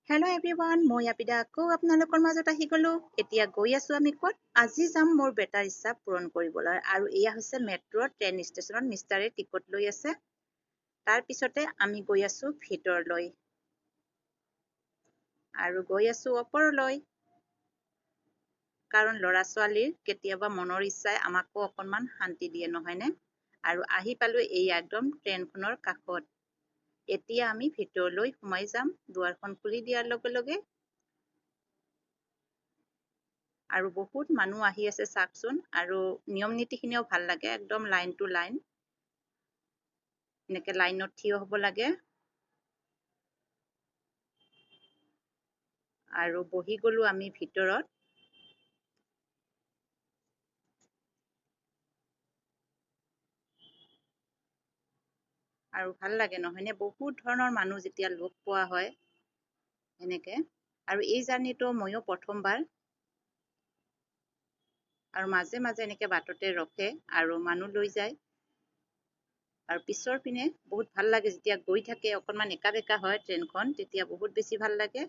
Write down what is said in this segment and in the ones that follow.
Hello' everyone, মই আপিদা আকৌ আপোনালোকৰ মাজত আহি গ'লো। এতিয়া গৈ আছোঁ আমি ক'ত? আজি যাম মোৰ বেটাৰ ইচ্ছা পূৰণ কৰিবলৈ। আৰু এয়া হৈছে মেট্ৰ' ট্ৰেইন ষ্টেচনত মিষ্টাৰে টিকট লৈ আছে। তাৰ পিছতে আমি গৈ আছোঁ ভিতৰলৈ আৰু গৈ আছোঁ ওপৰলৈ। কাৰণ ল'ৰা ছোৱালীৰ কেতিয়াবা মনৰ ইচ্ছাই আমাকো অকণমান শান্তি দিয়ে, নহয়নে? আৰু আহি পালোঁ এই একদম ট্ৰেইনখনৰ কাষত। এতিয়া আমি ভিতৰলৈ সোমাই যাম দুৱাৰখন খুলি দিয়াৰ লগে লগে। আৰু বহুত মানুহ আহি আছে চাওকচোন। আৰু নিয়ম নীতিখিনিও ভাল লাগে, একদম লাইন টু লাইন। এনেকৈ লাইনত থিয় হ'ব লাগে। আৰু বহি গ'লোঁ আমি ভিতৰত। আৰু ভাল লাগে নহয়নে? বহুত ধৰণৰ মানুহ যেতিয়া লগ পোৱা হয় এনেকৈ। আৰু এই জাৰ্ণিটো ময়ো প্ৰথমবাৰ। আৰু মাজে মাজে এনেকৈ বাটতে ৰখে আৰু মানুহ লৈ যায়। আৰু পিছৰ পিনে বহুত ভাল লাগে যেতিয়া গৈ থাকে, অকণমান একা বেকা হয় ট্ৰেইনখন, তেতিয়া বহুত বেছি ভাল লাগে।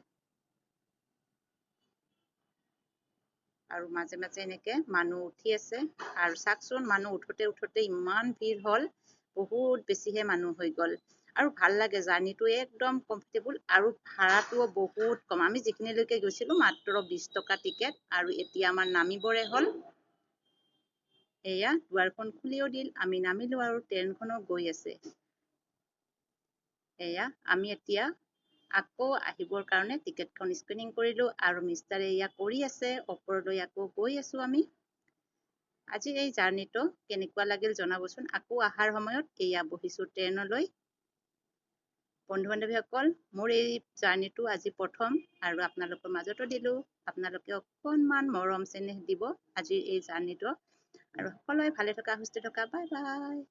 আৰু মাজে মাজে এনেকৈ মানুহ উঠি আছে। আৰু চাওকচোন, মানুহ উঠোতে ইমান ভিৰ হ'ল, বহুত বেছিহে মানুহ হৈ গ'ল। আৰু ভাল লাগে, জাৰ্ণিটো একদম কমফৰ্টেবল। আৰু ভাড়াটোও বহুত কম। আমি যিখিনিলৈকে গৈছিলোঁ মাত্ৰ 20 টকা টিকেট। আৰু এতিয়া আমাৰ নামিবৰে হ'ল। এয়া দুৱাৰখন খুলিও দিল, আমি নামিলোঁ আৰু ট্ৰেইনখনো গৈ আছে। এয়া আমি এতিয়া আকৌ আহিবৰ কাৰণে টিকেটখন স্কেনিং কৰিলোঁ আৰু মিষ্টাৰে এয়া কৰি আছে। ওপৰলৈ আকৌ গৈ আছোঁ আমি। আজি এই জাৰ্ণিটো কেনেকুৱা লাগিল জনাবচোন। আকৌ অহাৰ সময়ত এয়া বহিছোঁ ট্ৰেইনলৈ। বন্ধু বান্ধৱীসকল, মোৰ এই জাৰ্ণিটো আজি প্ৰথম আৰু আপোনালোকৰ মাজতো দিলোঁ। আপোনালোকে অকণমান মৰম চেনেহ দিব আজিৰ এই জাৰ্ণিটো। আৰু সকলোৱে ভালে থকা, সুস্থ থকা। Bye bye.